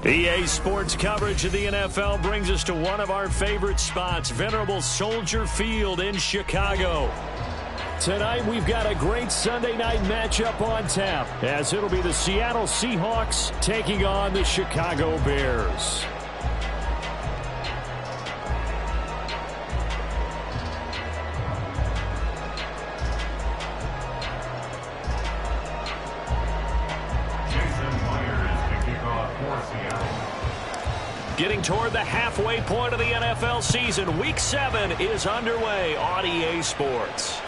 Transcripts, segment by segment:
EA Sports coverage of the NFL brings us to one of our favorite spots, venerable Soldier Field in Chicago. Tonight, we've got a great Sunday night matchup on tap, as it'll be the Seattle Seahawks taking on the Chicago Bears. Getting toward the halfway point of the NFL season, Week 7 is underway on EA Sports.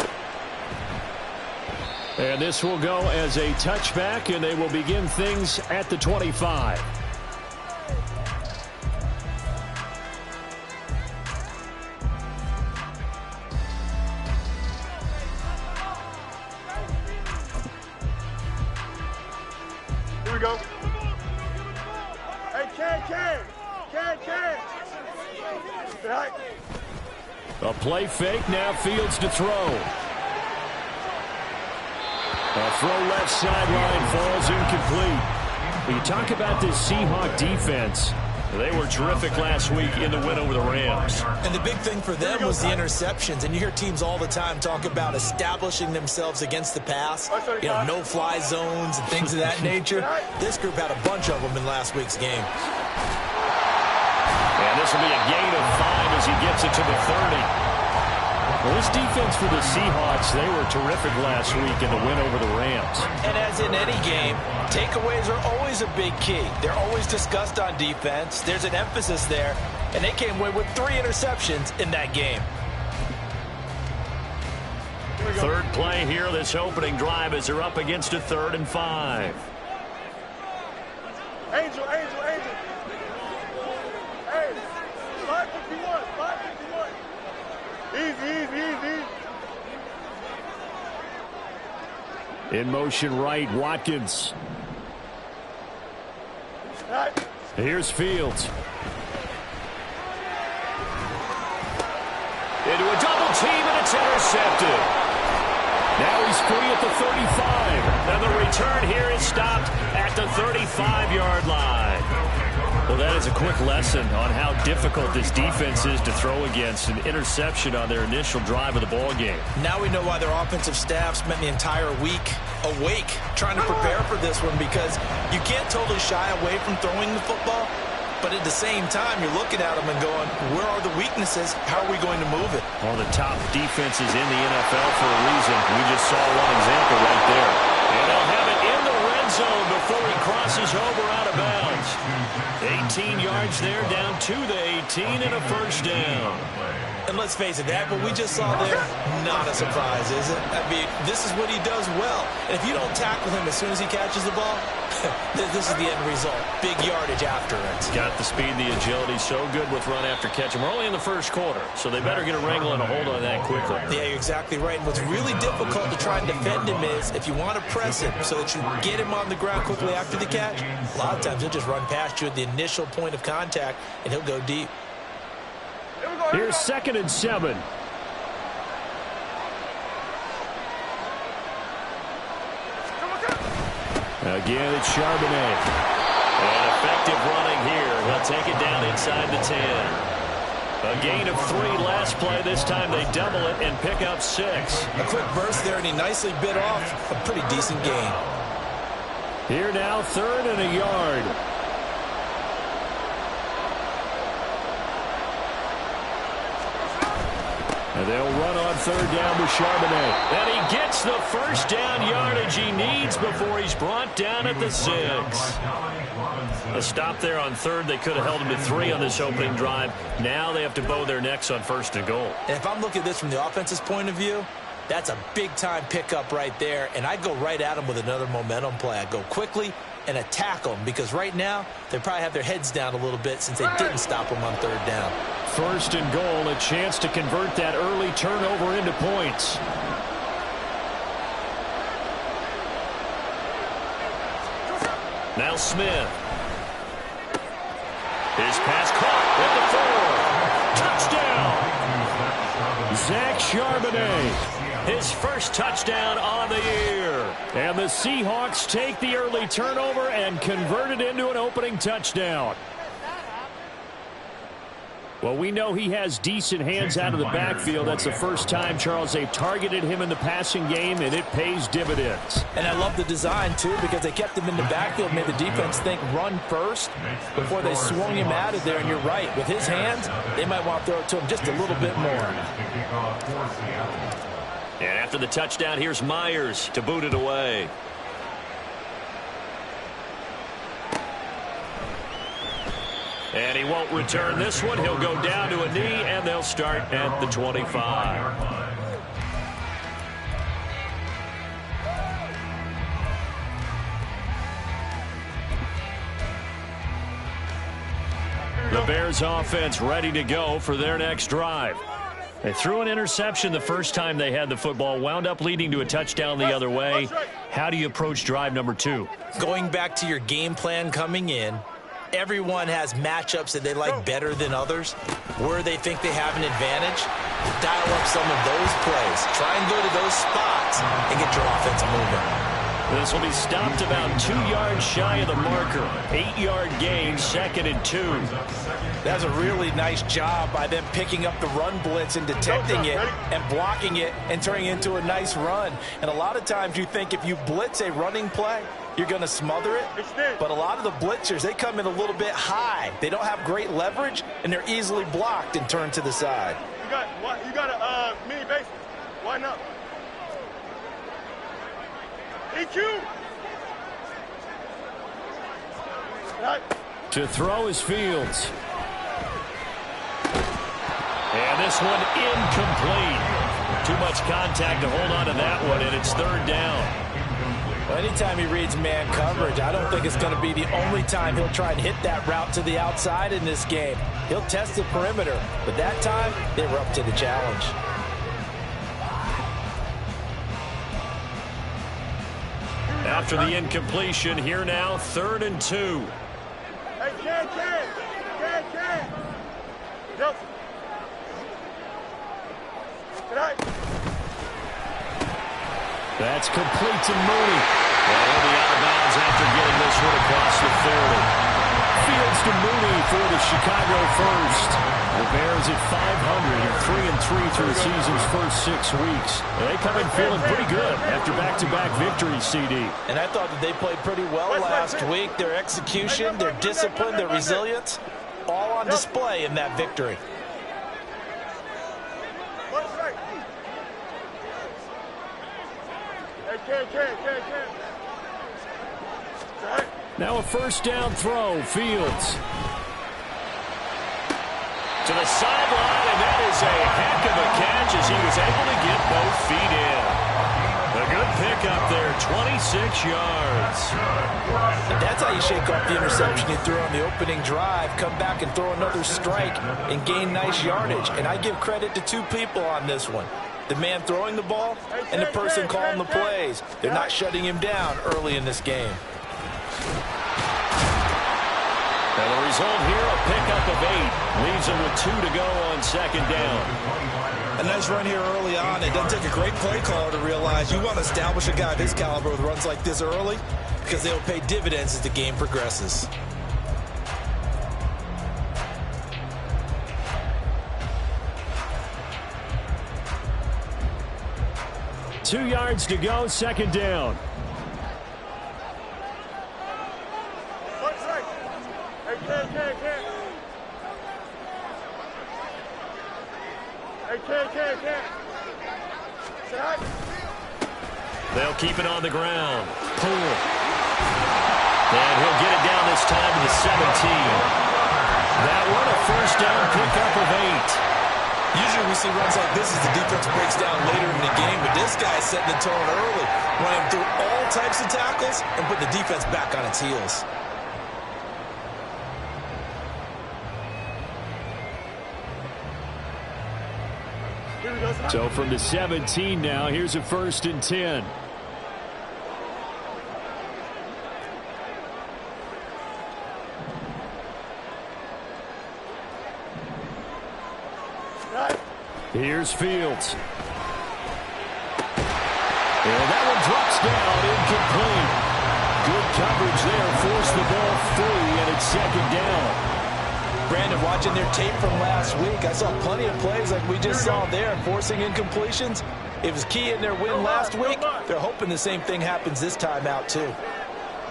And this will go as a touchback, and they will begin things at the 25. Here we go. Hey, Ken. A play fake, now Fields to throw. A throw left sideline falls incomplete. When you talk about this Seahawk defense, they were terrific last week in the win over the Rams. And the big thing for them was the interceptions. And you hear teams all the time talk about establishing themselves against the pass. You know, no-fly zones and things of that nature. This group had a bunch of them in last week's game. And this will be a gain of 5 as he gets it to the 30. Well, this defense for the Seahawks, they were terrific last week in the win over the Rams. And as in any game, takeaways are always a big key. They're always discussed on defense. There's an emphasis there. And they came away with 3 interceptions in that game. Third play here, this opening drive, as they're up against a 3rd and 5. Angel. Hey, 551. Easy. In motion right, Watkins. Here's Fields. Into a double team, and it's intercepted. Now he's free at the 35. And the return here is stopped at the 35-yard line. Well, that is a quick lesson on how difficult this defense is to throw against. An interception on their initial drive of the ball game. Now we know why their offensive staff spent the entire week awake trying to prepare for this one, because you can't totally shy away from throwing the football, but at the same time, you're looking at them and going, where are the weaknesses? How are we going to move it? All the top defenses in the NFL for a reason. We just saw one example right there. And they'll have it in the red zone before he crosses over out of bounds. 18 yards there, down to the 18, and a first down. And let's face it, that what we just saw there, not a surprise, is it? I mean, this is what he does well. And if you don't tackle him as soon as he catches the ball, this is the end result. Big yardage after it. Got the speed, the agility, so good with run after catch. And we're only in the first quarter, so they better get a wrangle and a hold on that quickly. Yeah, you're exactly right. And what's really difficult to try and defend him is if you want to press him so that you get him on the ground quickly after the catch, a lot of times he'll just run past you at the initial point of contact, and he'll go deep. Here's 2nd and 7. Again, it's Charbonnet. And effective running here. He'll take it down inside the 10. A gain of 3 last play. This time they double it and pick up 6. A quick burst there, and he nicely bit off a pretty decent gain. Here now, 3rd and a yard. And they'll run on 3rd down with Charbonnet. And he gets the first down yardage he needs before he's brought down at the 6. A stop there on 3rd. They could have held him to 3 on this opening drive. Now they have to bow their necks on 1st and goal. And if I'm looking at this from the offense's point of view, that's a big-time pickup right there. And I'd go right at him with another momentum play. I'd go quickly and attack them, because right now they probably have their heads down a little bit since they didn't stop them on 3rd down. 1st and goal, a chance to convert that early turnover into points. Now Smith. His pass caught at the 4. Touchdown. Zach Charbonnet. His first touchdown on the year. And the Seahawks take the early turnover and convert it into an opening touchdown. Well, we know he has decent hands out of the backfield. That's the first time, Charles, they've targeted him in the passing game, and it pays dividends. And I love the design, too, because they kept him in the backfield, made the defense think run first before they swung him out of there. And you're right. With his hands, they might want to throw it to him just a little bit more. And after the touchdown, here's Myers to boot it away. And he won't return this one. He'll go down to a knee, and they'll start at the 25. The Bears offense ready to go for their next drive. They threw an interception the first time they had the football, wound up leading to a touchdown the other way. How do you approach drive number 2? Going back to your game plan coming in, everyone has matchups that they like better than others, where they think they have an advantage. Dial up some of those plays. Try and go to those spots and get your offense moving. This will be stopped about 2 yards shy of the marker. 8-yard gain, 2nd and 2. That's a really nice job by them picking up the run blitz and detecting it and blocking it and turning it into a nice run. And a lot of times you think if you blitz a running play, you're going to smother it. But a lot of the blitzers, they come in a little bit high. They don't have great leverage, and they're easily blocked and turned to the side. You got a mini base. Why not? EQ. Right. To throw is Fields. And this one incomplete. Too much contact to hold on to that one, and it's 3rd down. Well, anytime he reads man coverage, I don't think it's going to be the only time he'll try and hit that route to the outside in this game. He'll test the perimeter, but that time they were up to the challenge. After the incompletion, here now, 3rd and 2. Hey, Ken. Yep. That's complete to Mooney. And he'll be out of bounds after getting this one across the 30. Fields to Mooney for the Chicago first. The Bears at 500 and 3-3 through the season's first 6 weeks. They come in feeling pretty good after back-to-back victories, CD. And I thought that they played pretty well last week. Their execution, their discipline, their resilience, all on display in that victory. Now a first down throw, Fields. To the sideline, and that is a heck of a catch as he was able to get both feet in. A good pickup there, 26 yards. And that's how you shake off the interception you threw on the opening drive, come back and throw another strike and gain nice yardage. And I give credit to 2 people on this one. The man throwing the ball and the person calling the plays. They're not shutting him down early in this game. And the result here, a pickup of 8. Leaves him with 2 to go on 2nd down. A nice run here early on. It doesn't take a great play caller to realize you want to establish a guy of his caliber with runs like this early because they'll pay dividends as the game progresses. Two yards to go, 2nd down. They'll keep it on the ground. Poole. And he'll get it down this time to the 17. That one, a first down pickup of 8. Usually we see runs like this as the defense breaks down later in the game, but this guy's setting the tone early, running through all types of tackles and putting the defense back on its heels. So from the 17 now, here's a 1st and 10. Here's Fields. And that one drops First down, incomplete. Good coverage there. Forced the ball free, and it's second down. Brandon, watching their tape from last week, I saw plenty of plays like we just saw there, forcing incompletions. It was key in their win last week. They're hoping the same thing happens this time out, too.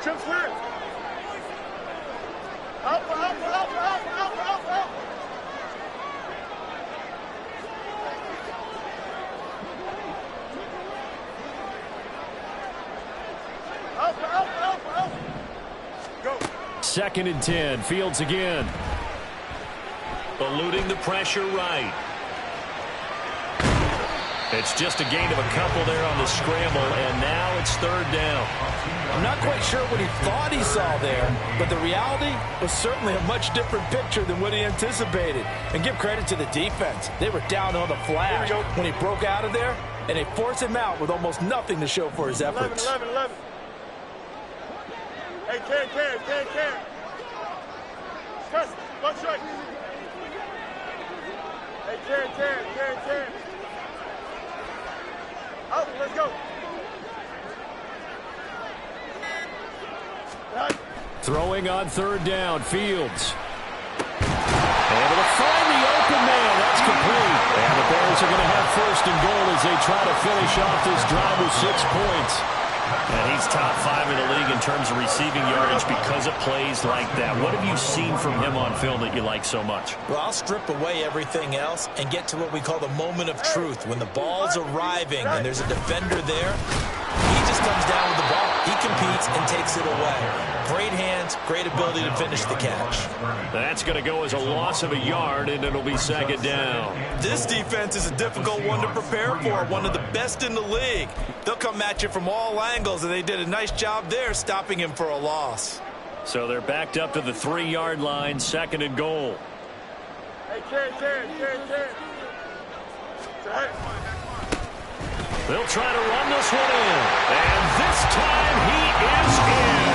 Trip clear. Up. Up. Go. Second and 10. Fields again. Eluding the pressure right. It's just a gain of a couple there on the scramble, and now it's third down. I'm not quite sure what he thought he saw there, but the reality was certainly a much different picture than what he anticipated. And give credit to the defense. They were down on the flash when he broke out of there, and they forced him out with almost nothing to show for his efforts. 11. Hey, can. Press, one strike. Hey, can. Out, let's go. Throwing on third down, Fields. Able to find the open man. That's complete. And the Bears are going to have first and goal as they try to finish off this drive with 6 points. And he's top 5 in the league in terms of receiving yardage because of plays like that. What have you seen from him on film that you like so much? Well, I'll strip away everything else and get to what we call the moment of truth. When the ball's arriving and there's a defender there, he just comes down with the ball. He competes and takes it away. Great hands, great ability to finish the catch. That's going to go as a loss of a yard, and it'll be second down. This defense is a difficult one to prepare for, one of the best in the league. They'll come at you from all angles, and they did a nice job there stopping him for a loss. So they're backed up to the 3-yard line, second and goal. Hey, can. They'll try to run this one in. And this time he is in.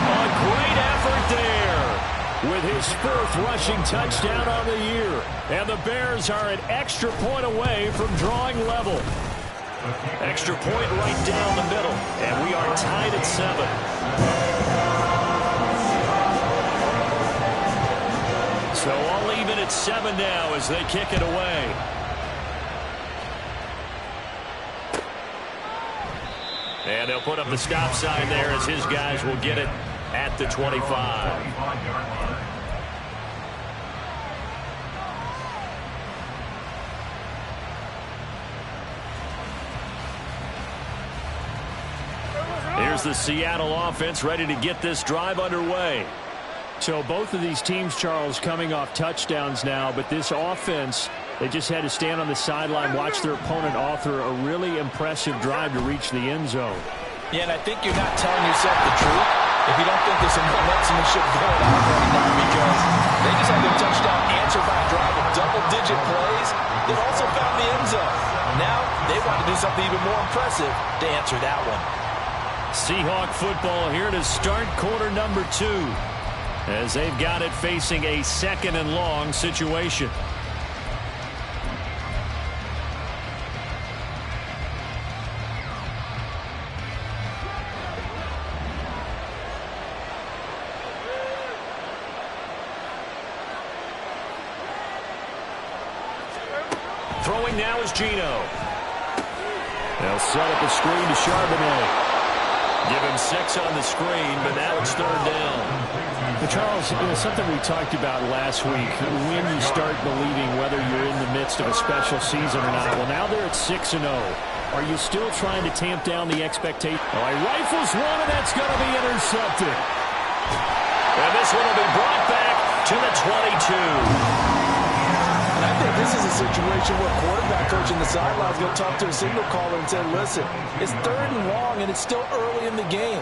A great effort there with his 4th rushing touchdown on the year. And the Bears are an extra point away from drawing level. Extra point right down the middle. And we are tied at 7. So all even at 7 now as they kick it away. And they'll put up the stop sign there as his guys will get it at the 25. Here's the Seattle offense ready to get this drive underway. So both of these teams, Charles, coming off touchdowns now, but this offense, they just had to stand on the sideline, watch their opponent author a really impressive drive to reach the end zone. Yeah, and I think you're not telling yourself the truth if you don't think there's some marksmanship going on right now, because they just had their touchdown answered by a drive of double-digit plays that also found the end zone. Now they want to do something even more impressive to answer that one. Seahawk football here to start quarter number 2. As they've got it facing a 2nd and long situation. Throwing now is Geno. They'll set up a screen to Charbonnet. Give him 6 on the screen, but now it's third down. But Charles, something we talked about last week, when you start believing whether you're in the midst of a special season or not. Well, now they're at 6-0. Are you still trying to tamp down the expectation? Oh, he rifles one, and that's going to be intercepted. And this one will be brought back to the 22. And I think this is a situation where quarterback coach in the sideline is going to talk to a signal caller and say, listen, it's 3rd and long, and it's still early in the game.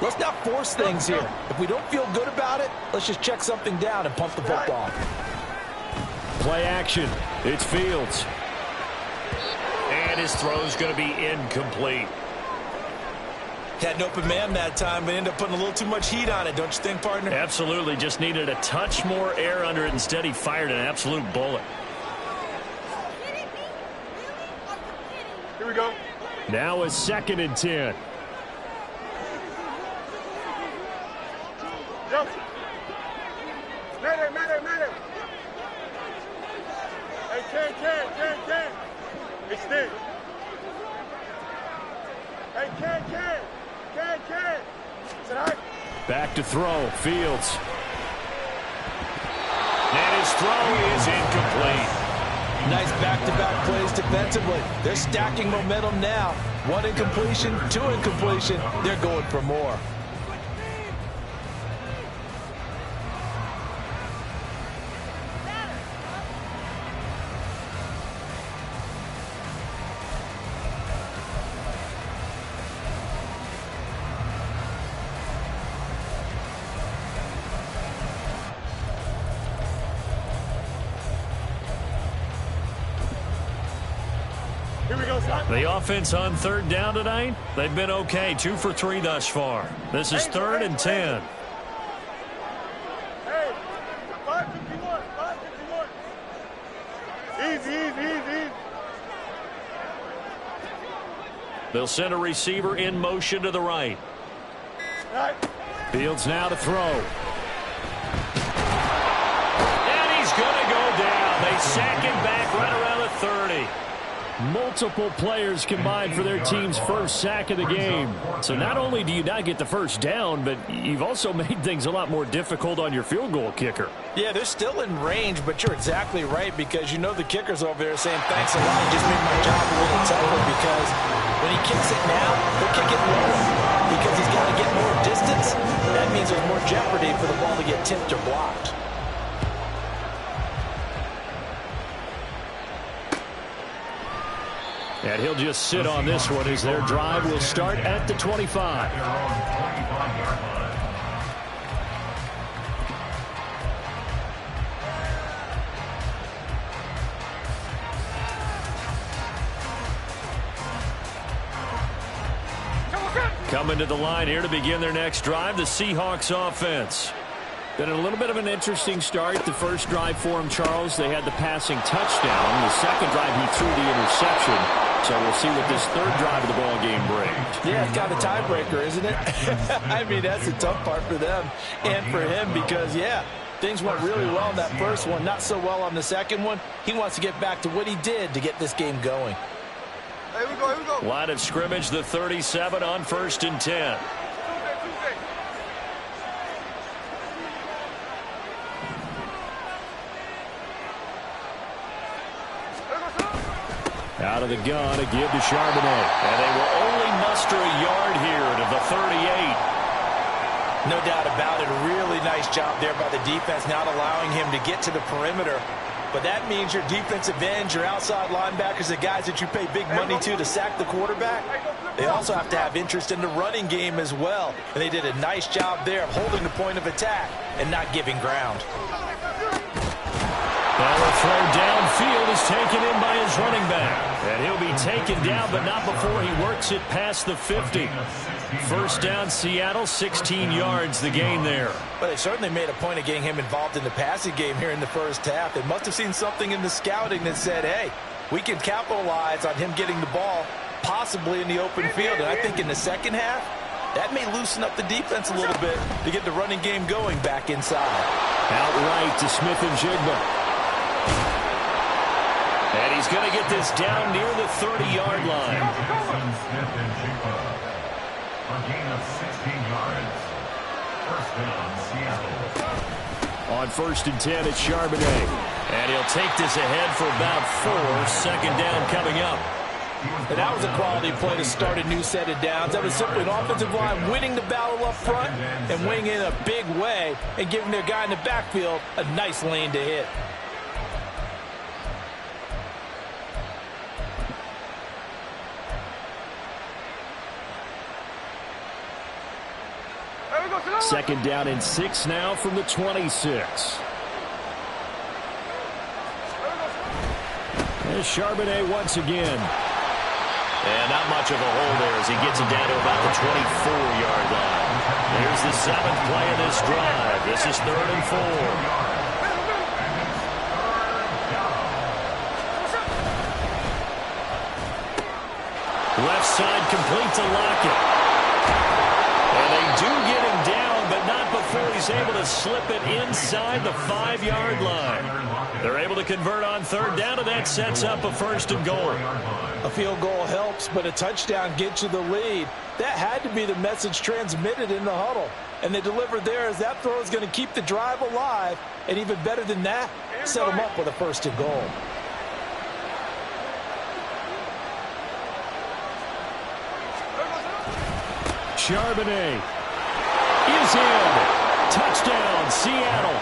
Let's not force things here. If we don't feel good about it, let's just check something down and pump the football. Play action. It's Fields. And his throw's going to be incomplete. Had an open man that time, but ended up putting a little too much heat on it, don't you think, partner? Absolutely. Just needed a touch more air under it. Instead, he fired an absolute bullet. Here we go. Now a 2nd and 10. Jump. Medic. Hey, Ken. It's Steve. Hey, Ken. Is it all right? Back to throw. Fields. And his throw is incomplete. Nice back-to-back plays defensively. They're stacking momentum now. 1 incompletion, 2 incompletion. They're going for more. Here we go, son. The offense on 3rd down tonight, they've been okay. 2 for 3 thus far. This is 3rd and 10. Hey, 551. Easy. They'll send a receiver in motion to the right. All right. Fields now to throw. And he's going to go down. They sack him back right around the 30. Multiple players combined for their team's first sack of the game. So not only do you not get the first down, but you've also made things a lot more difficult on your field goal kicker. Yeah, they're still in range, but you're exactly right because you know the kicker's over there saying, thanks a lot, you just made my job a little tougher because when he kicks it now, he'll kick it lower because he's got to get more distance. That means there's more jeopardy for the ball to get tipped or blocked. And he'll just sit on this one as their drive will start at the 25. Coming to the line here to begin their next drive, the Seahawks offense. Been a little bit of an interesting start. The first drive for him, Charles, they had the passing touchdown. The second drive, he threw the interception. So we'll see what this 3rd drive of the ball game brings. Yeah, it's kind of a tiebreaker, isn't it? I mean, that's the tough part for them and for him because, yeah, things went really well in that first one, not so well on the second one. He wants to get back to what he did to get this game going. Here we go. Line of scrimmage, the 37 on 1st and 10. Out of the gun, a give to Charbonnet. And they will only muster a yard here to the 38. No doubt about it. A really nice job there by the defense, not allowing him to get to the perimeter. But that means your defensive ends, your outside linebackers, the guys that you pay big money to sack the quarterback, they also have to have interest in the running game as well. And they did a nice job there of holding the point of attack and not giving ground. Well, the throw downfield is taken in by his running back. And he'll be taken down, but not before he works it past the 50. First down, Seattle, 16 yards the gain there. But they certainly made a point of getting him involved in the passing game here in the first half. They must have seen something in the scouting that said, hey, we can capitalize on him getting the ball possibly in the open field. And I think in the second half, that may loosen up the defense a little bit to get the running game going back inside. Outright to Smith and Jigba. And he's going to get this down near the 30-yard line. A gain of 16 yards. First down, Seattle. On 1st and 10, it's Charbonnet. And he'll take this ahead for about 4. Second down coming up. And that was a quality play to start a new set of downs. That was simply an offensive line winning the battle up front and winning in a big way and giving their guy in the backfield a nice lane to hit. Second down and 6 now from the 26. There's Charbonnet once again. And not much of a hole there as he gets it down to about the 24-yard line. Here's the 7th play of this drive. This is 3rd and 4. Left side complete to Lockett. And they do get him down, but not before he's able to slip it inside the 5-yard line. They're able to convert on third down, and that sets up a first and goal. A field goal helps, but a touchdown gets you the lead. That had to be the message transmitted in the huddle. And they delivered there as that throw is going to keep the drive alive. And even better than that, set them up with a first and goal. Charbonnet is in. Touchdown, Seattle.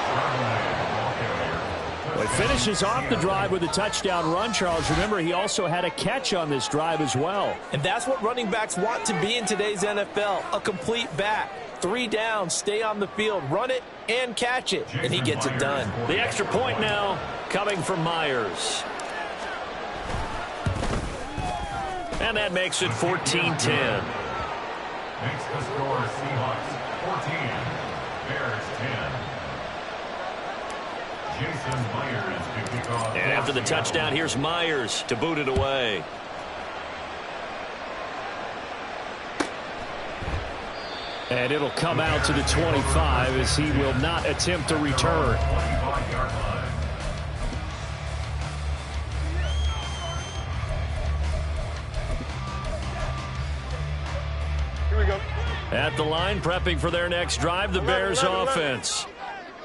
Well, he finishes off the drive with a touchdown run, Charles. Remember, he also had a catch on this drive as well. And that's what running backs want to be in today's NFL, a complete back. 3 downs, stay on the field, run it, and catch it. And he gets it done. The extra point now coming from Myers. And that makes it 14-10. Makes the score Seahawks 14, Bears 10. Jason Myers to kick off. And after the touchdown, here's Myers to boot it away. And it'll come out to the 25 as he will not attempt to return. 25-yard line. At the line, prepping for their next drive, the Bears offense.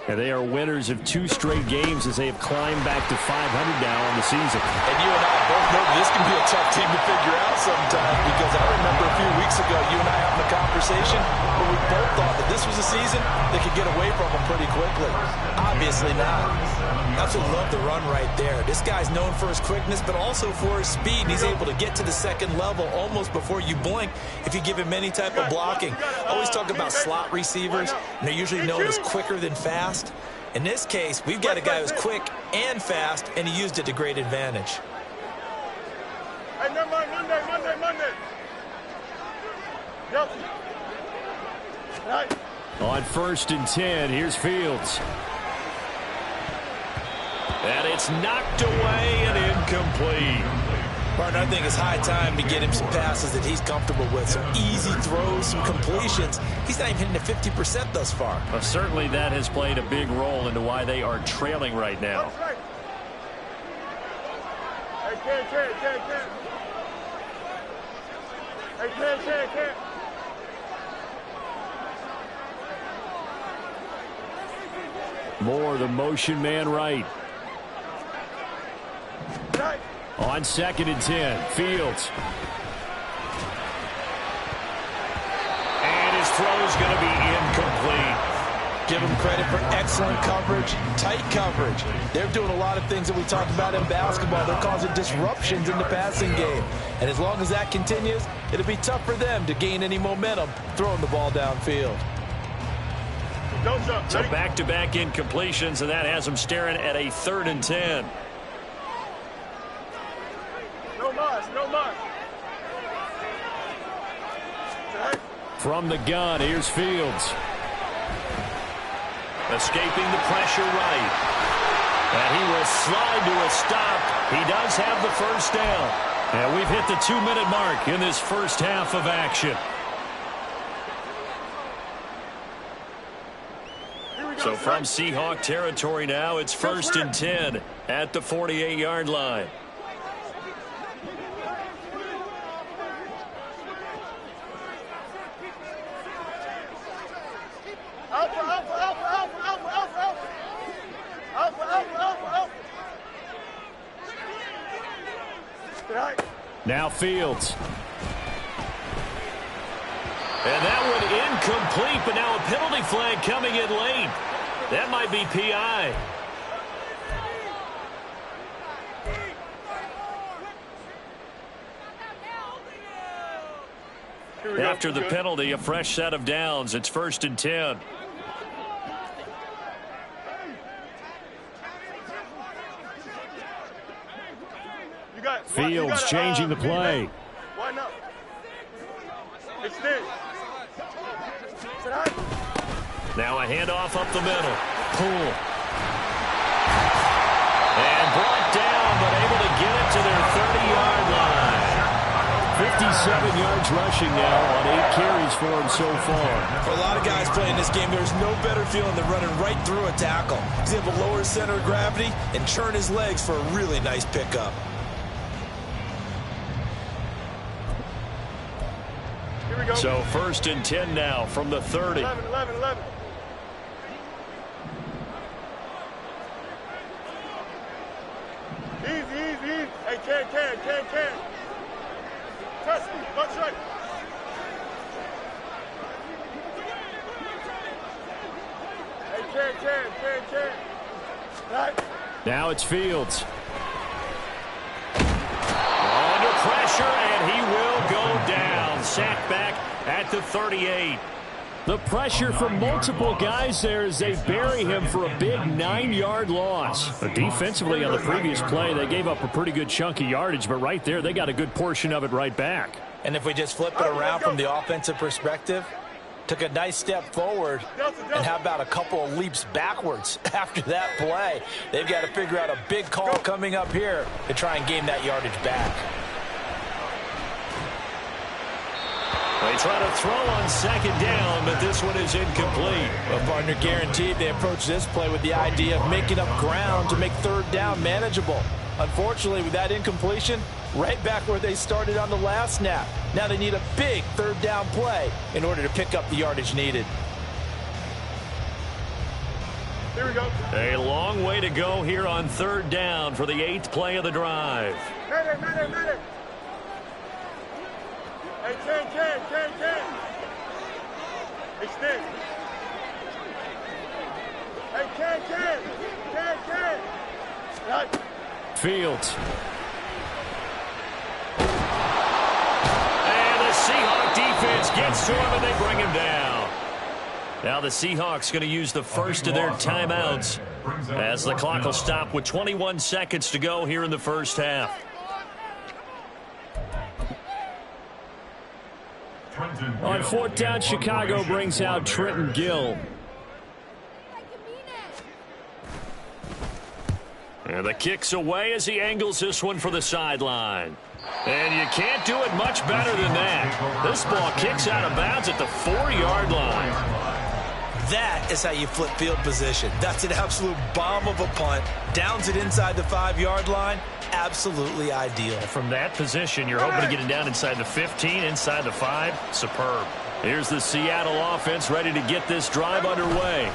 And they are winners of 2 straight games as they have climbed back to 500 now on the season. And you and I both know this can be a tough team to figure out sometimes, because I remember a few weeks ago you and I having a conversation where we both thought that this was a season that could get away from them pretty quickly. Obviously not. That's what love the run right there. This guy's known for his quickness, but also for his speed. And he's able to get to the second level almost before you blink if you give him any type of blocking. I always talk about slot receivers, and they're usually known as quicker than fast. In this case, we've got a guy who's quick and fast, and he used it to great advantage. Hey, never mind, Monday. Yep. Right. On 1st and 10, here's Fields. And it's knocked away and incomplete. Partner, I think it's high time to get him some passes that he's comfortable with. Some easy throws, some completions. He's not even hitting the 50% thus far. Well, certainly that has played a big role into why they are trailing right now. Hey, can't. Hey, can't. Moore, the motion man right. Right. On 2nd and 10, Fields. And his throw is going to be incomplete. Give him credit for excellent coverage, tight coverage. They're doing a lot of things that we talked about in basketball. They're causing disruptions in the passing game. And as long as that continues, it'll be tough for them to gain any momentum throwing the ball downfield. So back-to-back incompletions, and that has them staring at a 3rd and 10. No mas. From the gun, here's Fields. Escaping the pressure right. And he will slide to a stop. He does have the first down. And we've hit the 2-minute mark in this first half of action. So from Seahawk territory now, it's 1st and 10 at the 48-yard line. Now Fields. And that one incomplete, but now a penalty flag coming in late. That might be PI. After the penalty, a fresh set of downs. It's 1st and 10. Fields changing the play. Why not? Extend. Now a handoff up the middle. Poole. And brought down, but able to get it to their 30-yard line. 57 yards rushing now on 8 carries for him so far. For a lot of guys playing this game, there's no better feeling than running right through a tackle. He's able to lower his center of gravity and churn his legs for a really nice pickup. Here we go. So 1st and 10 now from the 30. 11, 11, 11. Easy, easy, easy. Hey, can. Trust me, watch right. Hey, can. Right. Now it's Fields. Under pressure, and he will go down. Sacked back at the 38. The pressure from multiple guys there as they bury him for a big 9-yard loss. But defensively on the previous play, they gave up a pretty good chunk of yardage, but right there, they got a good portion of it right back. And if we just flip it around from the offensive perspective, took a nice step forward, and how about a couple of leaps backwards after that play? They've got to figure out a big call coming up here to try and gain that yardage back. They try to throw on 2nd down, but this one is incomplete. Well, partner, guaranteed they approach this play with the idea of making up ground to make 3rd down manageable. Unfortunately, with that incompletion, right back where they started on the last snap. Now they need a big 3rd down play in order to pick up the yardage needed. Here we go. A long way to go here on 3rd down for the 8th play of the drive. Medic. Hey, can. Extend. Hey, can. Right. Fields. And the Seahawk defense gets to him, and they bring him down. Now the Seahawks going to use the first of their timeouts as the clock will stop with 21 seconds to go here in the first half. On 4th down, Chicago brings out Trenton Gill. And the kick's away as he angles this one for the sideline. And you can't do it much better than that. This ball kicks out of bounds at the 4-yard line. That is how you flip field position. That's an absolute bomb of a punt. Downs it inside the 5-yard line. Absolutely ideal. From that position, you're hoping to get it down inside the 15, inside the 5. Superb. Here's the Seattle offense ready to get this drive underway.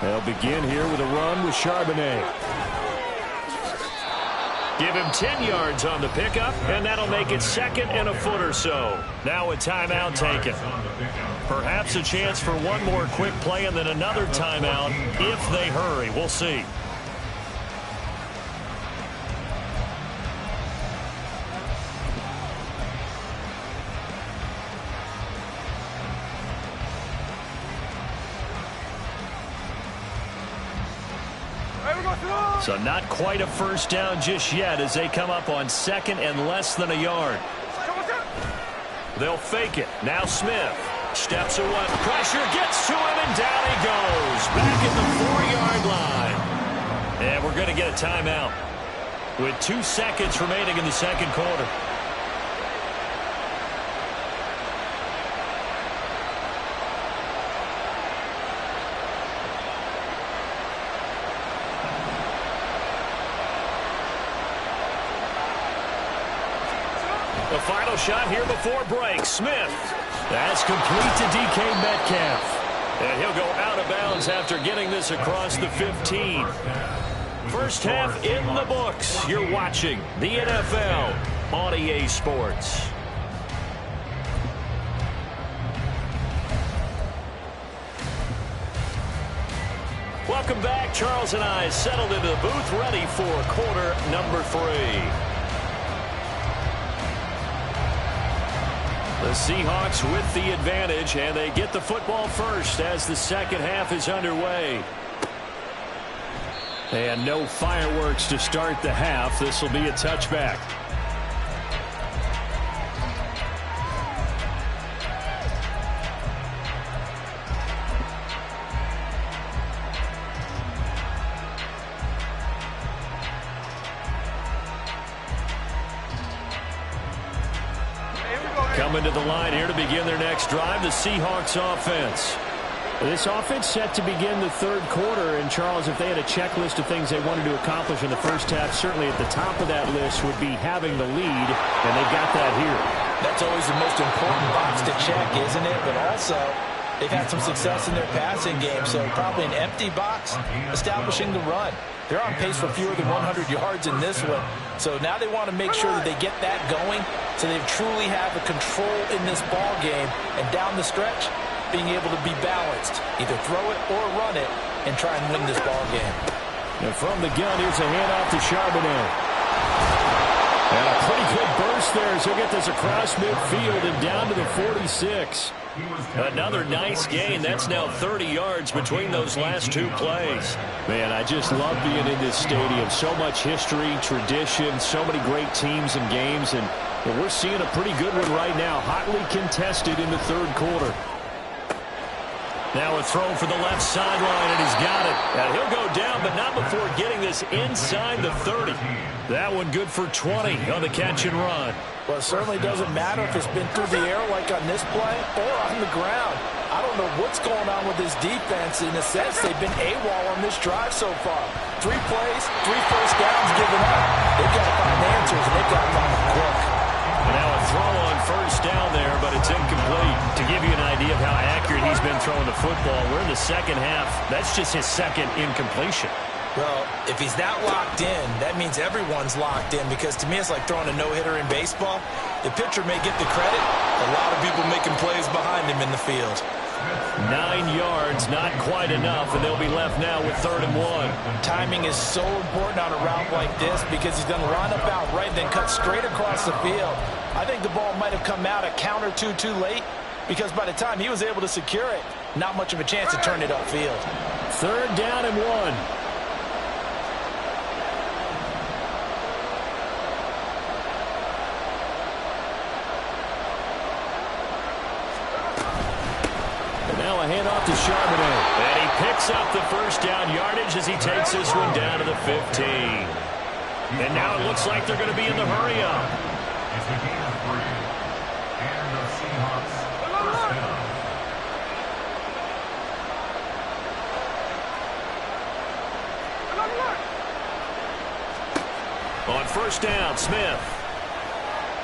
They'll begin here with a run with Charbonnet. Give him 10 yards on the pickup, and that'll make it 2nd and a foot or so. Now a timeout taken. Perhaps a chance for one more quick play and then another timeout if they hurry. We'll see. So not quite a first down just yet as they come up on 2nd and less than a yard. They'll fake it. Now Smith steps away. Pressure gets to him, and down he goes. Back at the 4-yard line. And we're going to get a timeout with 2 seconds remaining in the 2nd quarter. The final shot here before break. Smith. That's complete to DK Metcalf. And he'll go out of bounds after getting this across the 15. First half in the books. You're watching the NFL on EA Sports. Welcome back. Charles and I settled into the booth ready for quarter number 3. The Seahawks with the advantage, and they get the football first as the 2nd half is underway. And no fireworks to start the half. This will be a touchback. Coming to the line here to begin their next drive, the Seahawks offense. This offense set to begin the third quarter. And, Charles, if they had a checklist of things they wanted to accomplish in the first half, certainly at the top of that list would be having the lead, and they've got that here. That's always the most important box to check, isn't it? But also, they've had some success in their passing game, so probably an empty box establishing the run. They're on pace for fewer than 100 yards in this one. So now they want to make sure that they get that going so they truly have a control in this ball game. And down the stretch, being able to be balanced. Either throw it or run it and try and win this ball game. And from the gun, here's a handoff to Charbonnet. And a pretty good burst there as he'll get this across midfield and down to the 46. Another nice gain. That's now 30 yards between those last two plays. Man, I just love being in this stadium. So much history, tradition, so many great teams and games. And we're seeing a pretty good one right now. Hotly contested in the third quarter. Now a throw for the left sideline, and he's got it. And he'll go down, but not before getting this inside the 30. That one good for 20 on the catch and run. Well, it certainly doesn't matter if it's been through the air like on this play or on the ground. I don't know what's going on with this defense. In a sense, they've been AWOL on this drive so far. 3 plays, 3 first downs given up. They've got to find answers, and they've got to find them quick. Now a throw on first down there, but it's incomplete. To give you an idea of how accurate he's been throwing the football, we're in the second half. That's just his second incompletion. Well, if he's that locked in, that means everyone's locked in, because to me it's like throwing a no-hitter in baseball. The pitcher may get the credit. A lot of people making plays behind him in the field. 9 yards, not quite enough, and they'll be left now with 3rd and 1. Timing is so important on a route like this because he's going to line up out right, then cut straight across the field. I think the ball might have come out a count or two too late, because by the time he was able to secure it, not much of a chance to turn it upfield. 3rd down and 1. Now a handoff to Charbonnet. And he picks up the first down yardage as he takes this one down to the 15. And now it looks like they're going to be in the hurry-up. It's a gain of 3. And the Seahawks first down. On first down, Smith.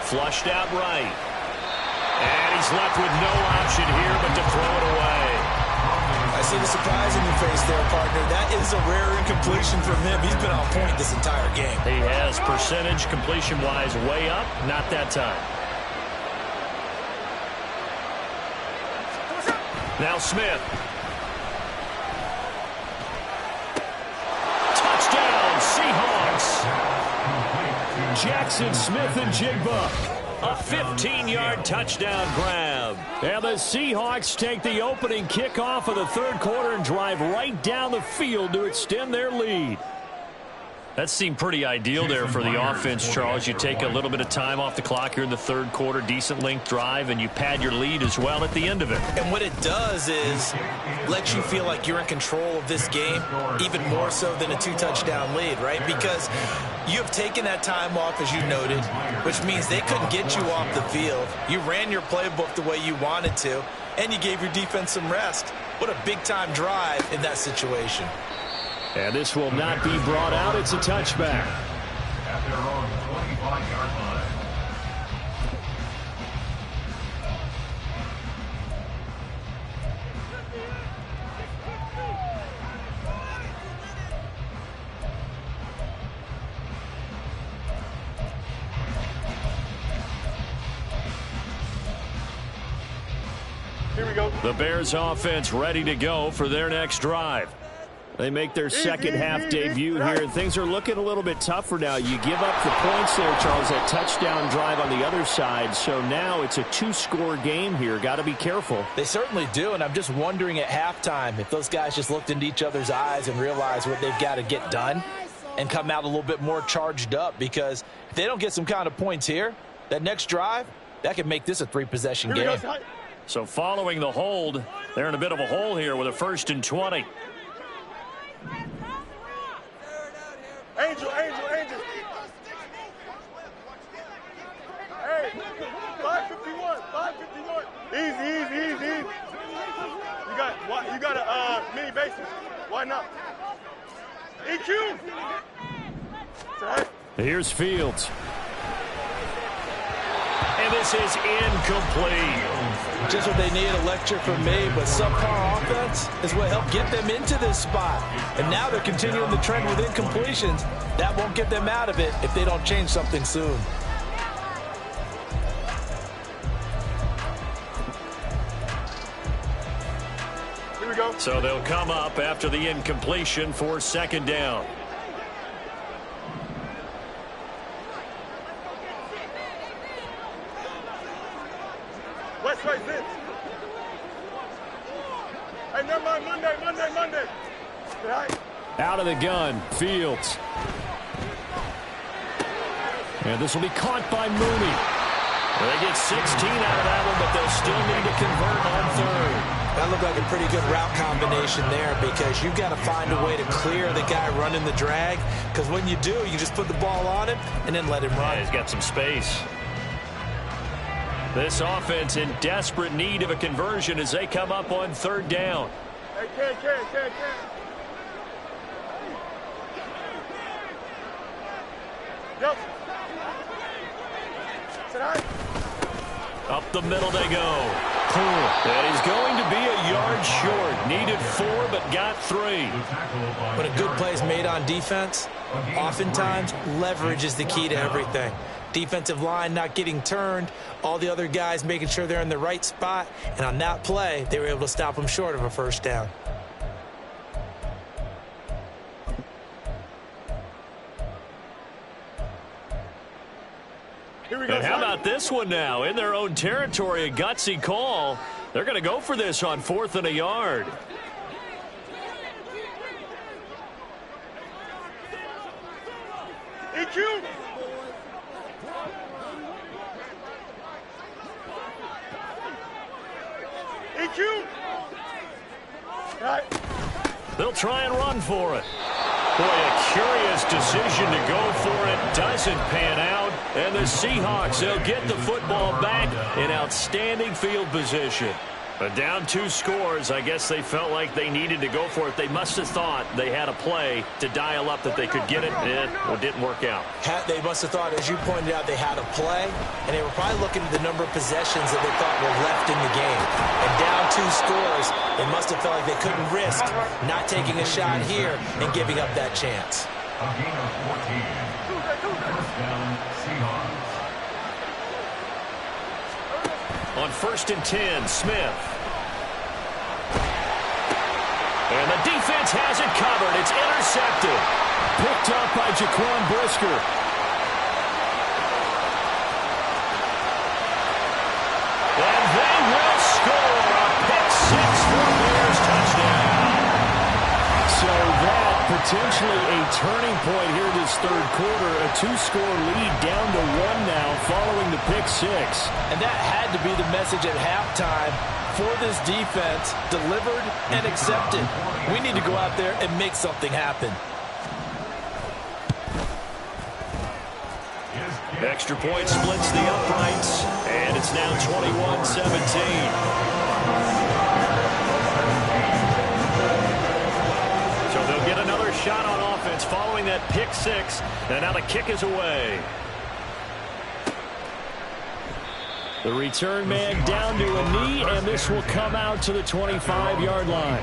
Flushed out right. And he's left with no option here but to throw it away. I see the surprise in your face there, partner. That is a rare incompletion from him. He's been on point this entire game. He has percentage completion-wise way up. Not that time. Now Smith. Touchdown, Seahawks. Jackson Smith-Njigba. A 15-yard touchdown grab. And the Seahawks take the opening kickoff of the third quarter and drive right down the field to extend their lead. That seemed pretty ideal there for the offense, Charles. You take a little bit of time off the clock here in the third quarter, decent length drive, and you pad your lead as well at the end of it. And what it does is let you feel like you're in control of this game, even more so than a 2-touchdown lead, right? Because you have taken that time off, as you noted, which means they couldn't get you off the field. You ran your playbook the way you wanted to, and you gave your defense some rest. What a big-time drive in that situation. And this will not be brought out. It's a touchback. At their own 25-yard line. Here we go. The Bears offense ready to go for their next drive. They make their second half debut here, and things are looking a little bit tougher now. You give up the points there, Charles, that touchdown drive on the other side. So now it's a 2-score game here. Got to be careful. They certainly do, and I'm just wondering at halftime if those guys just looked into each other's eyes and realized what they've got to get done and come out a little bit more charged up, because if they don't get some kind of points here, that next drive, that could make this a 3-possession game. So following the hold, they're in a bit of a hole here with a 1st and 20. Angel. Hey, 551. Easy. You got a mini bases. Why not? EQ. Right. Here's Fields. And this is incomplete. Just what they need, a lecture from me, but subpar offense is what helped get them into this spot. And now they're continuing the trend with incompletions. That won't get them out of it if they don't change something soon. Here we go. So they'll come up after the incompletion for second down. West right six. Hey, never mind. Monday. Right. Out of the gun, Fields. And this will be caught by Mooney. Well, they get 16 out of that one, but they'll still need to convert on third. That looked like a pretty good route combination there because you've got to find a way to clear the guy running the drag, because when you do, you just put the ball on him and then let him run. Yeah, he's got some space. This offense in desperate need of a conversion as they come up on third down. Hey, can. Yep. Up the middle they go. Cool. And he's going to be a yard short. Needed 4, but got 3. When a good play is made on defense, oftentimes leverage is the key to everything. Defensive line not getting turned, all the other guys making sure they're in the right spot, and on that play, they were able to stop them short of a first down. Here we go. And how about this one now? In their own territory, a gutsy call. They're going to go for this on 4th and a yard. EQ. EQ. Right. They'll try and run for it. Boy, a curious decision to go for it. Doesn't pan out. And the Seahawks, they'll get the football back in outstanding field position. But down 2 scores, I guess they felt like they needed to go for it. They must have thought they had a play to dial up that they could get it, and it didn't work out. They must have thought, as you pointed out, they had a play, and they were probably looking at the number of possessions that they thought were left in the game. And down 2 scores, they must have felt like they couldn't risk not taking a shot here and giving up that chance. A gain of 14. First down, Seahawks. On 1st and 10, Smith. And the defense has it covered. It's intercepted. Picked up by Jaquan Brisker. And they will score a pick 6 for Bears touchdown. So that potentially a turning point here this third quarter. A 2-score lead down to 1 now following the pick 6. And that had to be the message at halftime for this defense, delivered and accepted. We need to go out there and make something happen. Extra point splits the uprights, and it's now 21-17. So they'll get another shot on offense following that pick 6, and now the kick is away. The return man down to a knee, and this will come out to the 25-yard line.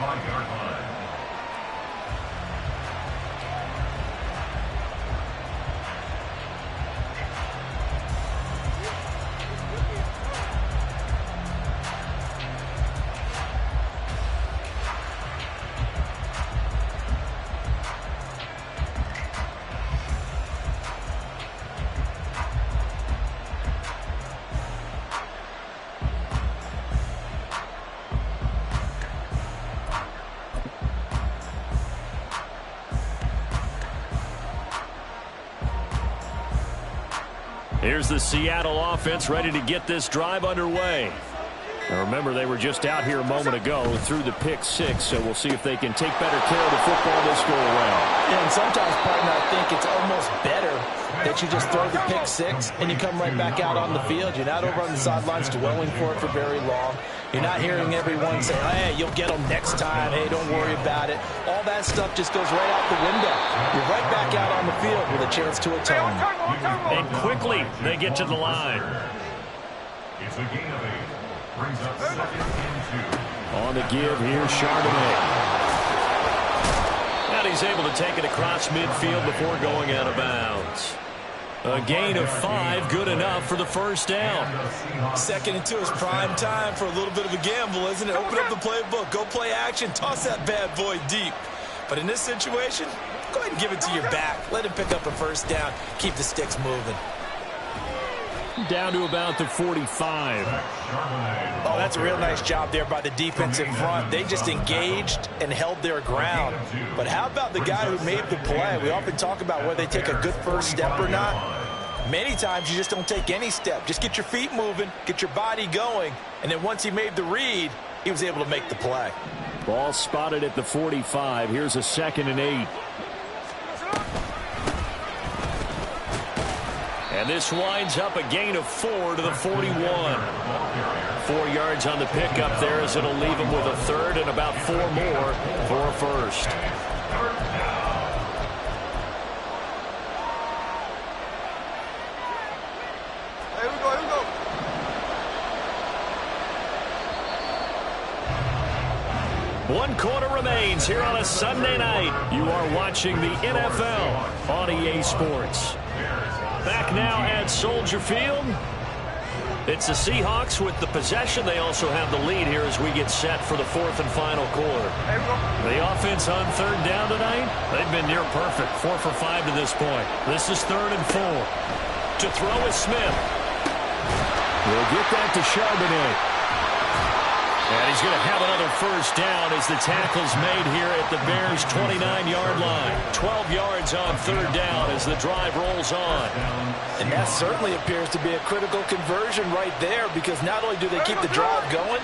Here's the Seattle offense ready to get this drive underway. Now remember, they were just out here a moment ago through the pick six, so we'll see if they can take better care of the football this go around. And sometimes, partner, I think it's almost better that you just throw the pick six and you come right back out on the field. You're not over on the sidelines dwelling for it for very long. You're not hearing everyone say, hey, you'll get them next time. Hey, don't worry about it. All that stuff just goes right out the window. You're right back out on the field with a chance to atone. And quickly, they get to the line. It's a gain of 8. Brings up 2nd and 2. On the give, here's Charbonnet. And he's able to take it across midfield before going out of bounds. A gain of 5, good enough for the first down. 2nd and 2 is prime time for a little bit of a gamble, isn't it? Open up the playbook, go play action, toss that bad boy deep. But in this situation, go ahead and give it to your back. Let him pick up a first down, keep the sticks moving. Down to about the 45. Oh, that's a real nice job there by the defensive front. They just engaged and held their ground. But how about the guy who made the play? We often talk about whether they take a good first step or not. Many times you just don't take any step. Just get your feet moving, get your body going, and then once he made the read, he was able to make the play. Ball spotted at the 45. Here's a 2nd and 8. And this winds up a gain of 4 to the 41. 4 yards on the pickup there as it'll leave him with a third and about 4 more for a first. Here we go. One quarter remains here on a Sunday night. You are watching the NFL on EA Sports. Back now at Soldier Field. It's the Seahawks with the possession. They also have the lead here as we get set for the 4th and final quarter. The offense on 3rd down tonight, they've been near perfect. 4 for 5 to this point. This is 3rd and 4. To throw is Smith. We'll get that to Charbonnet. And he's going to have another first down as the tackle's made here at the Bears' 29-yard line. 12 yards on 3rd down as the drive rolls on. And that certainly appears to be a critical conversion right there, because not only do they keep the drive going,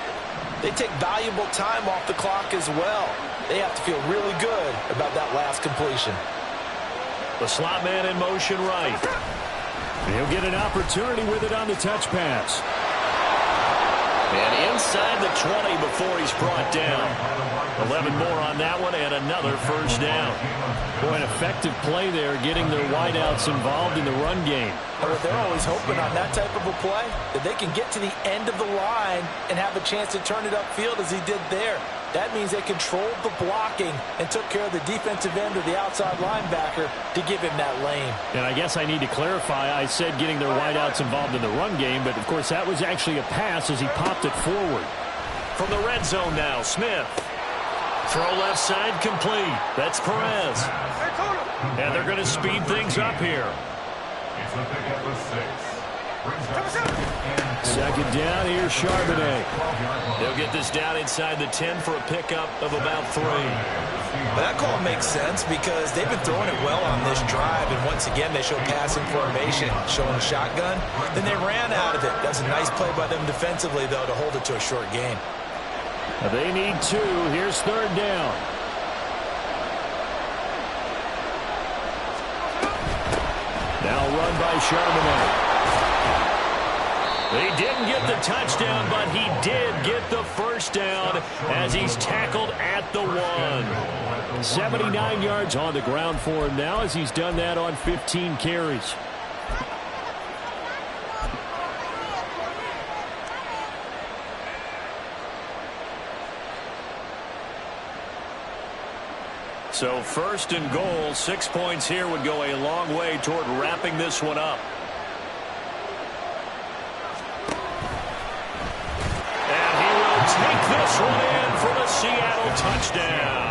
they take valuable time off the clock as well. They have to feel really good about that last completion. The slot man in motion right. He'll get an opportunity with it on the touch pass. And inside the 20 before he's brought down. 11 more on that one and another first down. Boy, an effective play there, getting their wideouts involved in the run game. But they're always hoping on that type of a play that they can get to the end of the line and have a chance to turn it upfield as he did there. That means they controlled the blocking and took care of the defensive end or the outside linebacker to give him that lane. And I guess I need to clarify, I said getting their wideouts involved in the run game, but of course that was actually a pass as he popped it forward. From the red zone now, Smith. Throw left side complete. That's Perez. And they're going to speed things up here. It's a pickup of 6. 2nd down, here's Charbonnet. They'll get this down inside the 10 for a pickup of about 3. That call makes sense because they've been throwing it well on this drive, and once again they show passing formation, showing a shotgun. Then they ran out of it. That's a nice play by them defensively, though, to hold it to a short game. They need 2. Here's 3rd down. Now run by Charbonnet. He didn't get the touchdown, but he did get the first down as he's tackled at the 1. 79 yards on the ground for him now as he's done that on 15 carries. So 1st and goal, 6 points here would go a long way toward wrapping this one up. And he will take this one in for the Seattle touchdown.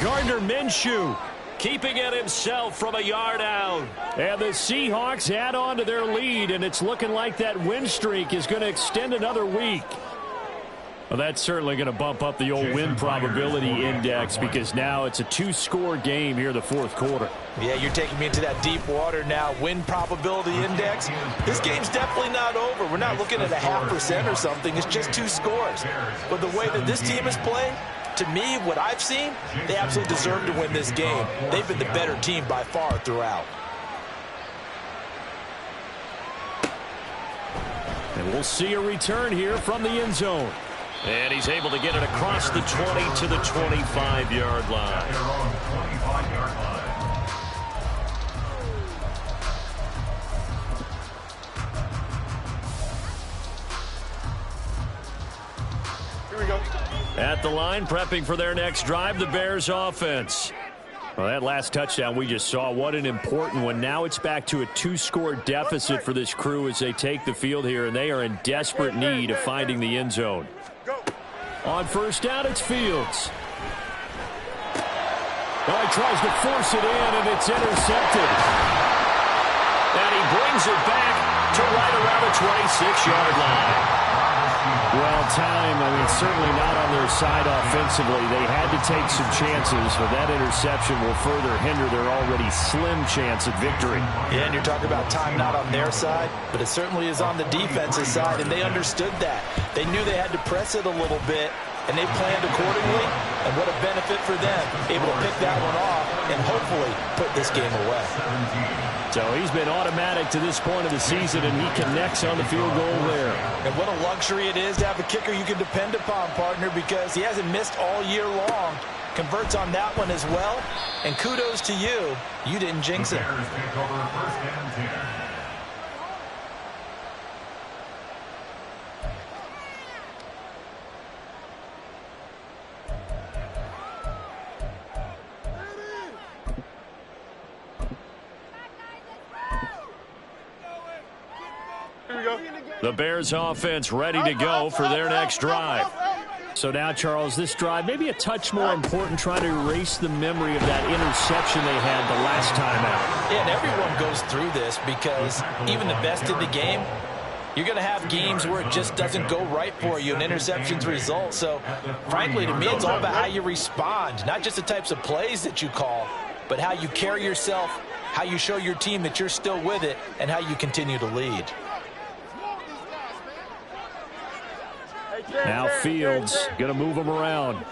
Gardner Minshew keeping it himself from a yard out. And the Seahawks add on to their lead, and it's looking like that win streak is going to extend another week. Well, that's certainly going to bump up the old win probability index because now it's a 2-score game here in the fourth quarter. Yeah, you're taking me into that deep water now. Win probability index. This game's definitely not over. We're not looking at a 0.5% or something. It's just 2 scores. But the way that this team has played, to me, what I've seen, they absolutely deserve to win this game. They've been the better team by far throughout. And we'll see a return here from the end zone. And he's able to get it across the 20 to the 25-yard line. They're on 25-yard line. Here we go. At the line, prepping for their next drive, the Bears offense. Well, that last touchdown we just saw, what an important one. Now it's back to a 2-score deficit for this crew as they take the field here, and they are in desperate need of finding the end zone. Go. On first down, it's Fields. Well, he tries to force it in, and it's intercepted. And he brings it back to right around the 26-yard line. Well, time, certainly not on their side offensively. They had to take some chances, but that interception will further hinder their already slim chance at victory. Yeah, and you're talking about time not on their side, but it certainly is on the defensive side, and they understood that. They knew they had to press it a little bit, and they planned accordingly, and what a benefit for them, able to pick that one off and hopefully put this game away. So he's been automatic to this point of the season, and he connects on the field goal there. And what a luxury it is to have a kicker you can depend upon, partner, because he hasn't missed all year long. Converts on that one as well, and kudos to you. You didn't jinx it. Bears take over first and 10. The Bears offense ready to go for their next drive. So now, Charles, this drive maybe a touch more important, trying to erase the memory of that interception they had the last time out. Yeah, and everyone goes through this because even the best in the game, you're going to have games where it just doesn't go right for you, and interceptions result. So, frankly, to me, it's all about how you respond, not just the types of plays that you call, but how you carry yourself, how you show your team that you're still with it, and how you continue to lead. Now Fields going to move him around.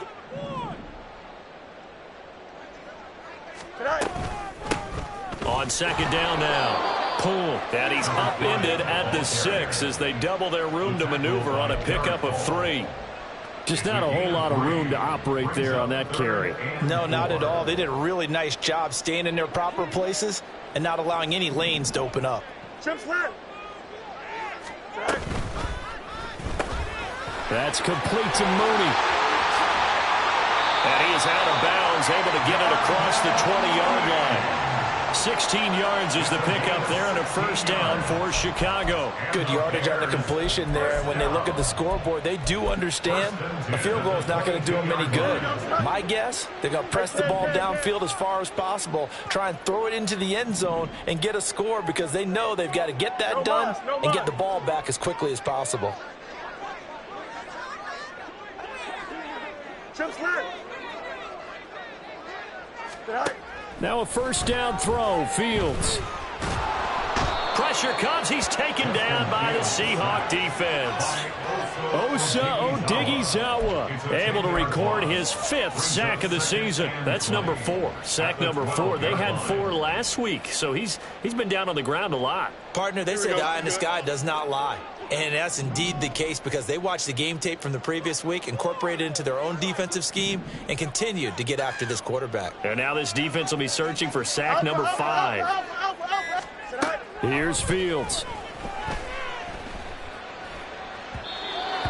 On second down now. Pull. And he's upended at the 6 as they double their room to maneuver on a pickup of 3. Just not a whole lot of room to operate there on that carry. No, not at all. They did a really nice job staying in their proper places and not allowing any lanes to open up. That's complete to Mooney. And he is out of bounds, able to get it across the 20-yard line. 16 yards is the pickup there and a first down for Chicago. Good yardage on the completion there. And when they look at the scoreboard, they do understand a field goal is not going to do them any good. My guess, they're going to press the ball downfield as far as possible, try and throw it into the end zone and get a score because they know they've got to get that done and get the ball back as quickly as possible. Now a first down throw. Fields. Pressure comes. He's taken down by the Seahawk defense. Osa Odighizuwa able to record his 5th sack of the season. That's number 4. Sack number 4. They had 4 last week, so he's been down on the ground a lot. Partner, they say the eye in the sky does not lie. And that's indeed the case because they watched the game tape from the previous week, incorporated it into their own defensive scheme, and continued to get after this quarterback. And now this defense will be searching for sack number 5. Here's Fields.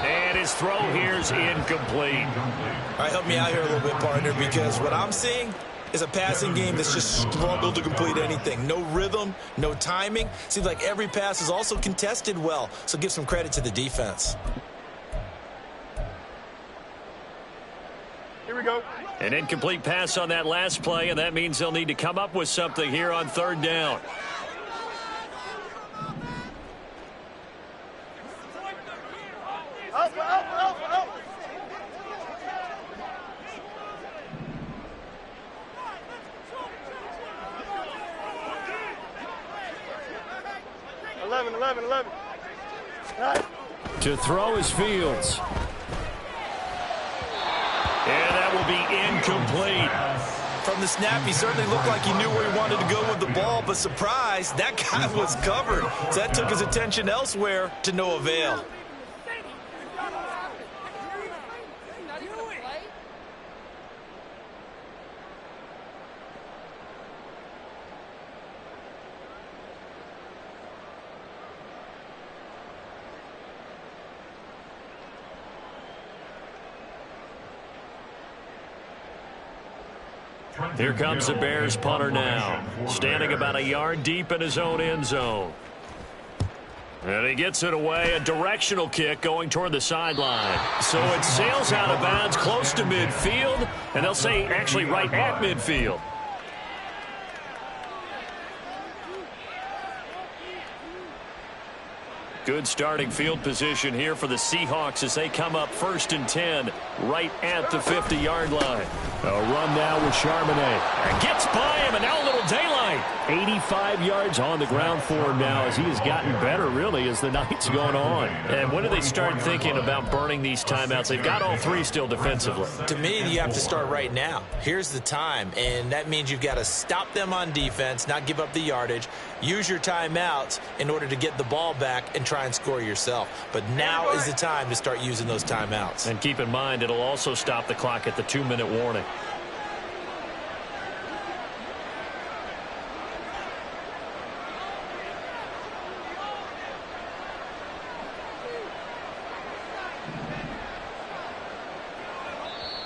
And his throw here's incomplete. All right, help me out here a little bit, partner, because what I'm seeing is a passing game that's just struggled to complete anything. No rhythm, no timing. Seems like every pass is also contested well, so give some credit to the defense. Here we go. An incomplete pass on that last play, and that means they'll need to come up with something here on third down. 11. Right. To throw is Fields. And that will be incomplete. From the snap, he certainly looked like he knew where he wanted to go with the ball, but surprise, that guy was covered. So that took his attention elsewhere to no avail. Here comes the Bears punter now, standing about a yard deep in his own end zone. And he gets it away, a directional kick going toward the sideline. So it sails out of bounds close to midfield, and they'll say actually right at midfield. Good starting field position here for the Seahawks as they come up 1st and 10 right at the 50-yard line. A run now with Charbonnet. And gets by him, and now a little daylight. 85 yards on the ground for him now as he has gotten better, really, as the night's going on. And when do they start thinking about burning these timeouts? They've got all three still defensively. To me, you have to start right now. Here's the time, and that means you've got to stop them on defense, not give up the yardage, use your timeouts in order to get the ball back and try and score yourself. But now is the time to start using those timeouts. And keep in mind, it'll also stop the clock at the 2-minute warning.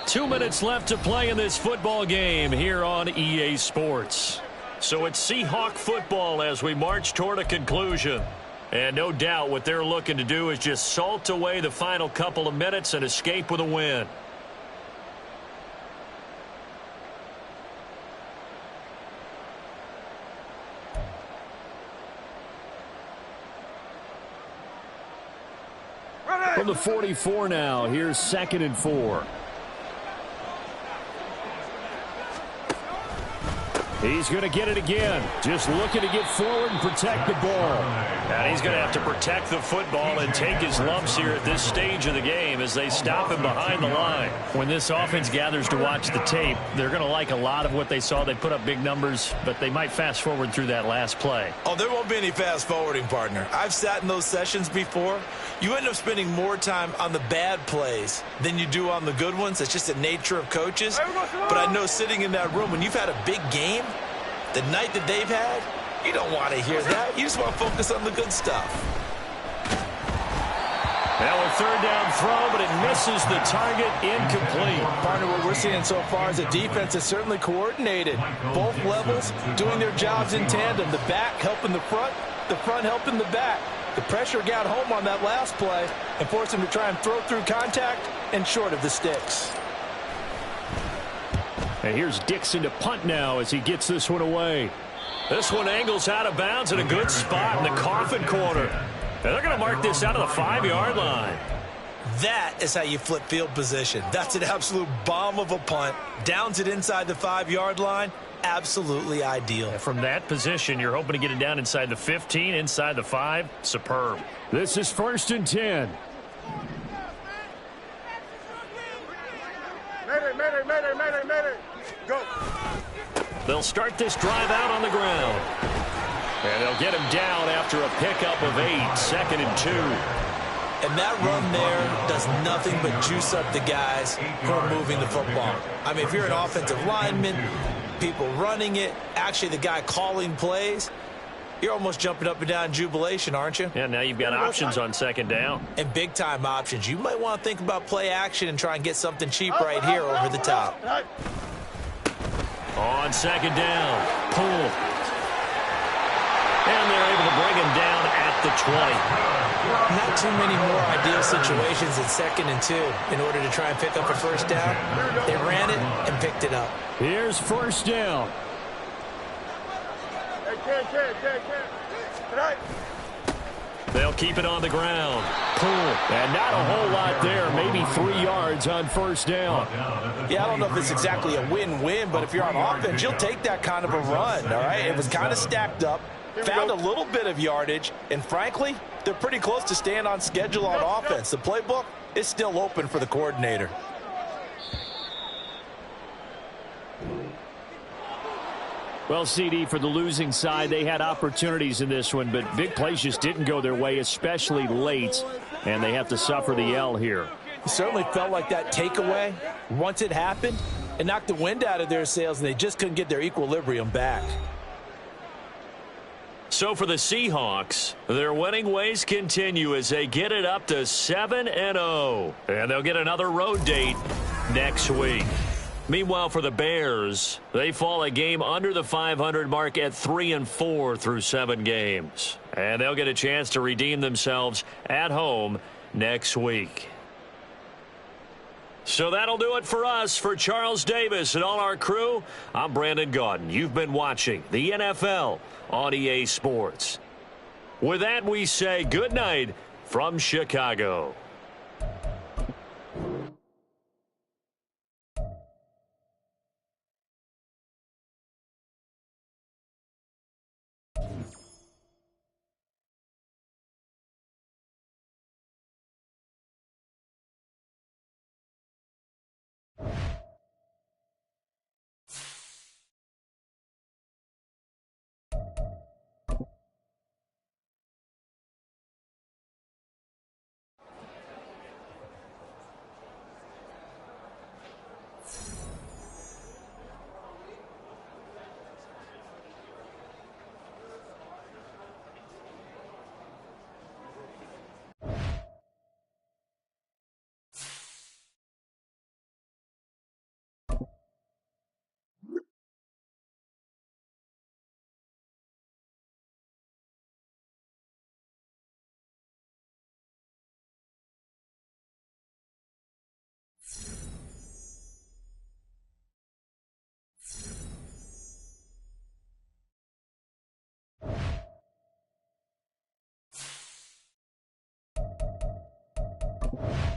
Two minutes left to play in this football game here on EA Sports. So it's Seahawk football as we march toward a conclusion. And no doubt what they're looking to do is just salt away the final couple of minutes and escape with a win. From the 44 now, here's 2nd and 4. He's going to get it again. Just looking to get forward and protect the ball. And he's going to have to protect the football and take his lumps here at this stage of the game as they stop him behind the line. When this offense gathers to watch the tape, they're going to like a lot of what they saw. They put up big numbers, but they might fast forward through that last play. Oh, there won't be any fast forwarding, partner. I've sat in those sessions before. You end up spending more time on the bad plays than you do on the good ones. It's just the nature of coaches. But I know sitting in that room, when you've had a big game, the night that they've had, you don't want to hear that. You just want to focus on the good stuff. Now a 3rd down throw, but it misses the target, incomplete. Partner, what we're seeing so far is a defense that's certainly coordinated. Both levels doing their jobs in tandem. The back helping the front helping the back. The pressure got home on that last play and forced him to try and throw through contact and short of the sticks. And here's Dixon to punt now as he gets this one away. This one angles out of bounds in a good spot in the coffin corner. And they're going to mark this out of the 5-yard line. That is how you flip field position. That's an absolute bomb of a punt. Downs it inside the 5-yard line. Absolutely ideal. And from that position, you're hoping to get it down inside the 15, inside the 5. Superb. This is 1st and 10. Mayday. Go. They'll start this drive out on the ground. And they'll get him down after a pickup of 8, 2nd and 2. And that run there does nothing but juice up the guys who are moving the football. I mean, if you're an offensive lineman, people running it, actually the guy calling plays, you're almost jumping up and down in jubilation, aren't you? Yeah, now you've got options on 2nd down. And big-time options. You might want to think about play action and try and get something cheap right here over the top. On 2nd down, pull. And they're able to bring him down at the 20. Not too many more ideal situations at 2nd and 2 in order to try and pick up a 1st down. They ran it and picked it up. Here's 1st down. They'll keep it on the ground. Pull. And not a whole lot there. Maybe 3 yards on 1st down. Yeah, I don't know if it's exactly a win-win, but if you're on offense, you'll take that kind of a run, all right? It was kind of stacked up. Found a little bit of yardage, and frankly, they're pretty close to staying on schedule on offense. The playbook is still open for the coordinator. Well, CD, for the losing side, they had opportunities in this one, but big plays just didn't go their way, especially late, and they have to suffer the L here. It certainly felt like that takeaway, once it happened, it knocked the wind out of their sails, and they just couldn't get their equilibrium back. So for the Seahawks, their winning ways continue as they get it up to 7-0, and they'll get another road date next week. Meanwhile, for the Bears, they fall a game under the 500 mark at 3-4 through 7 games. And they'll get a chance to redeem themselves at home next week. So that'll do it for us. For Charles Davis and all our crew, I'm Brandon Gaudin. You've been watching the NFL on EA Sports. With that, we say good night from Chicago. You